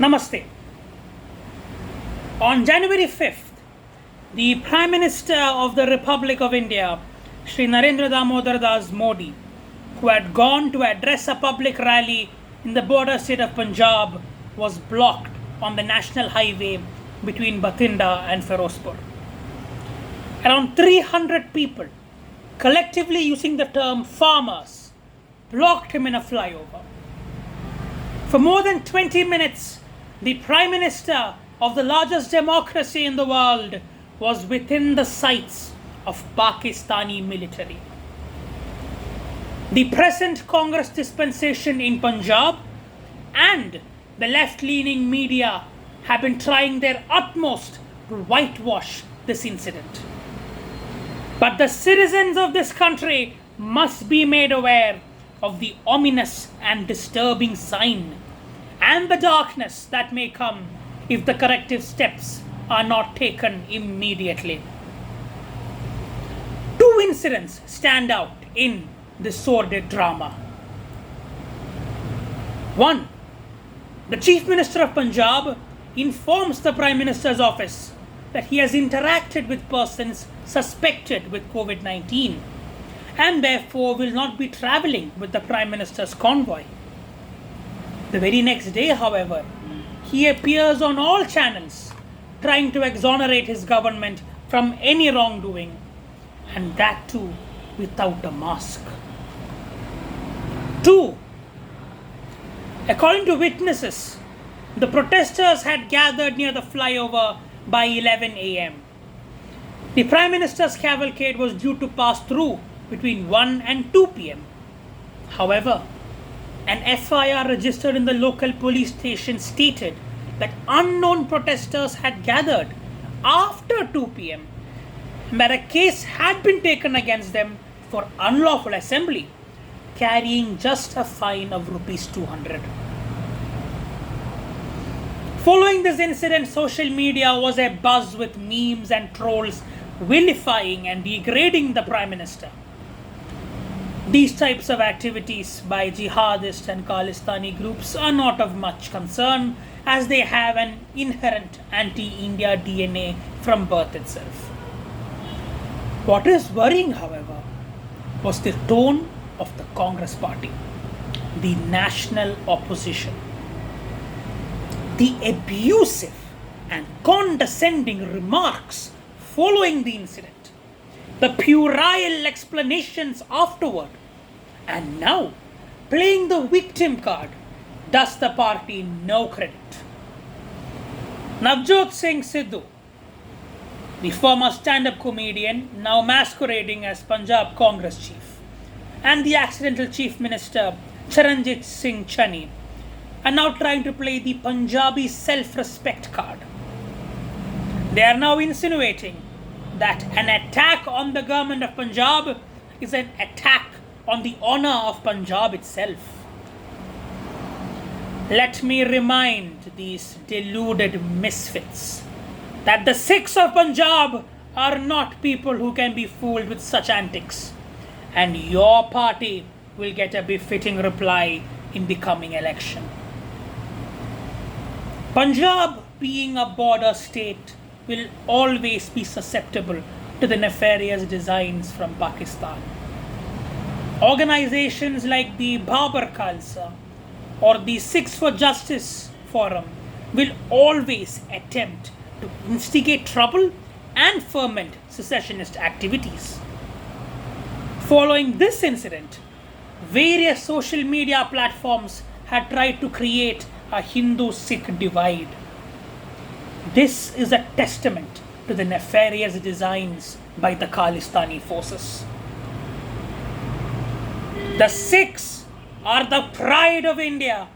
Namaste. On January 5th, the Prime Minister of the Republic of India, Shri Narendra Damodar Das Modi, who had gone to address a public rally in the border state of Punjab, was blocked on the national highway between Bathinda and Ferozpur. Around 300 people, collectively using the term farmers, blocked him in a flyover. For more than 20 minutes, the Prime Minister of the largest democracy in the world was within the sights of Pakistani military. The present Congress dispensation in Punjab and the left-leaning media have been trying their utmost to whitewash this incident. But the citizens of this country must be made aware of the ominous and disturbing sign and the darkness that may come if the corrective steps are not taken immediately. Two incidents stand out in this sordid drama. One, the Chief Minister of Punjab informs the Prime Minister's office that he has interacted with persons suspected with COVID-19 and therefore will not be travelling with the Prime Minister's convoy. The very next day, however, he appears on all channels trying to exonerate his government from any wrongdoing, and that too without a mask. 2. According to witnesses, the protesters had gathered near the flyover by 11 a.m. The Prime Minister's cavalcade was due to pass through between 1 and 2 p.m. However, an FIR registered in the local police station stated that unknown protesters had gathered after 2 p.m. and that a case had been taken against them for unlawful assembly, carrying just a fine of rupees 200. Following this incident, social media was abuzz with memes and trolls vilifying and degrading the Prime Minister. These types of activities by jihadist and Khalistani groups are not of much concern, as they have an inherent anti-India DNA from birth itself. What is worrying, however, was the tone of the Congress party, the national opposition. The abusive and condescending remarks following the incident, the puerile explanations afterward, and now playing the victim card does the party no credit. Navjot Singh Sidhu, the former stand-up comedian now masquerading as Punjab Congress chief, and the accidental chief minister Charanjit Singh Chani are now trying to play the Punjabi self-respect card. They are now insinuating that an attack on the government of Punjab is an attack on the honor of Punjab itself. Let me remind these deluded misfits that the Sikhs of Punjab are not people who can be fooled with such antics, and your party will get a befitting reply in the coming election. Punjab, being a border state, will always be susceptible to the nefarious designs from Pakistan. Organizations like the Babar Khalsa or the Sikhs for Justice Forum will always attempt to instigate trouble and foment secessionist activities. Following this incident, various social media platforms had tried to create a Hindu-Sikh divide. This is a testament to the nefarious designs by the Khalistani forces. The Sikhs are the pride of India.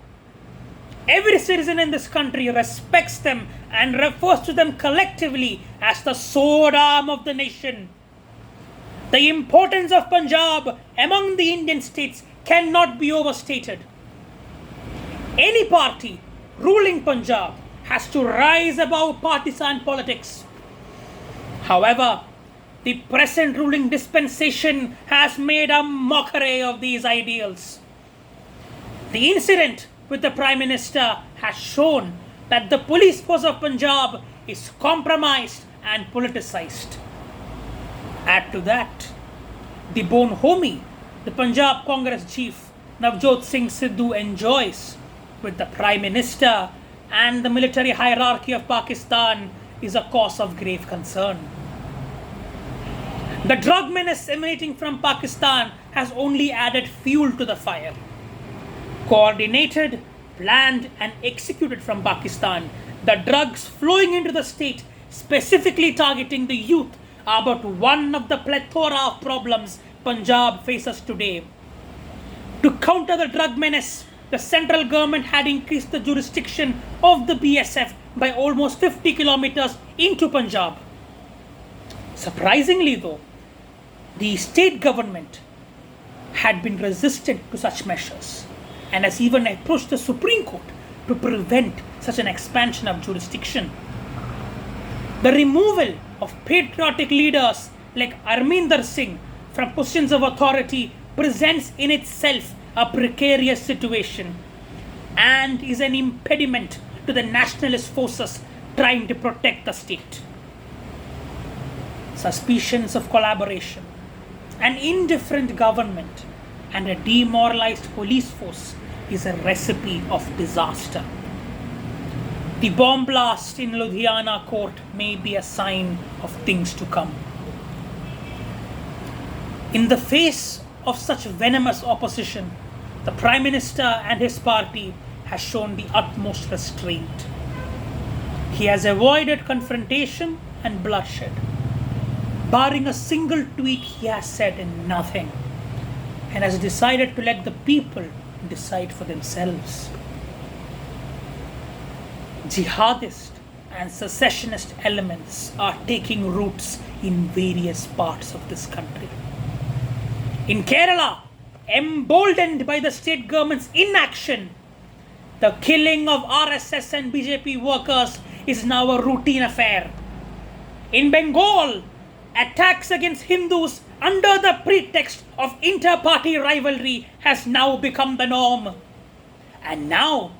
Every citizen in this country respects them and refers to them collectively as the sword arm of the nation. The importance of Punjab among the Indian states cannot be overstated. Any party ruling Punjab has to rise above partisan politics. However, the present ruling dispensation has made a mockery of these ideals. The incident with the Prime Minister has shown that the police force of Punjab is compromised and politicized. Add to that, the bonhomie the Punjab Congress chief Navjot Singh Sidhu enjoys with the Prime Minister and the military hierarchy of Pakistan is a cause of grave concern. The drug menace emanating from Pakistan has only added fuel to the fire. Coordinated, planned, and executed from Pakistan, the drugs flowing into the state, specifically targeting the youth, are but one of the plethora of problems Punjab faces today. To counter the drug menace, the central government had increased the jurisdiction of the BSF by almost 50 kilometers into Punjab. Surprisingly though, the state government had been resistant to such measures and has even approached the Supreme Court to prevent such an expansion of jurisdiction. The removal of patriotic leaders like Arminder Singh from positions of authority presents in itself a precarious situation and is an impediment to the nationalist forces trying to protect the state. Suspicions of collaboration, an indifferent government, and a demoralized police force is a recipe of disaster. The bomb blast in Ludhiana court may be a sign of things to come. In the face of such venomous opposition, the Prime Minister and his party has shown the utmost restraint. He has avoided confrontation and bloodshed. Barring a single tweet, he has said nothing and has decided to let the people decide for themselves. Jihadist and secessionist elements are taking roots in various parts of this country. In Kerala, emboldened by the state government's inaction, the killing of RSS and BJP workers is now a routine affair. In Bengal, attacks against Hindus under the pretext of inter-party rivalry has now become the norm. And now,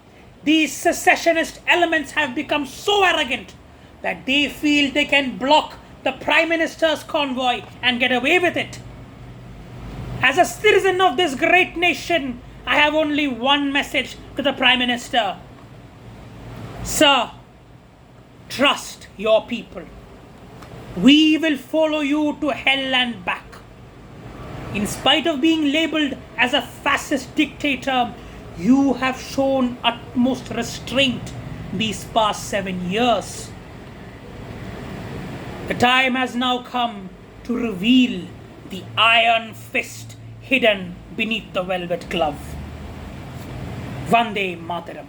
these secessionist elements have become so arrogant that they feel they can block the Prime Minister's convoy and get away with it. As a citizen of this great nation, I have only one message to the Prime Minister. Sir, trust your people. We will follow you to hell and back. In spite of being labelled as a fascist dictator, you have shown utmost restraint these past 7 years. The time has now come to reveal the iron fist hidden beneath the velvet glove. Vande Mataram.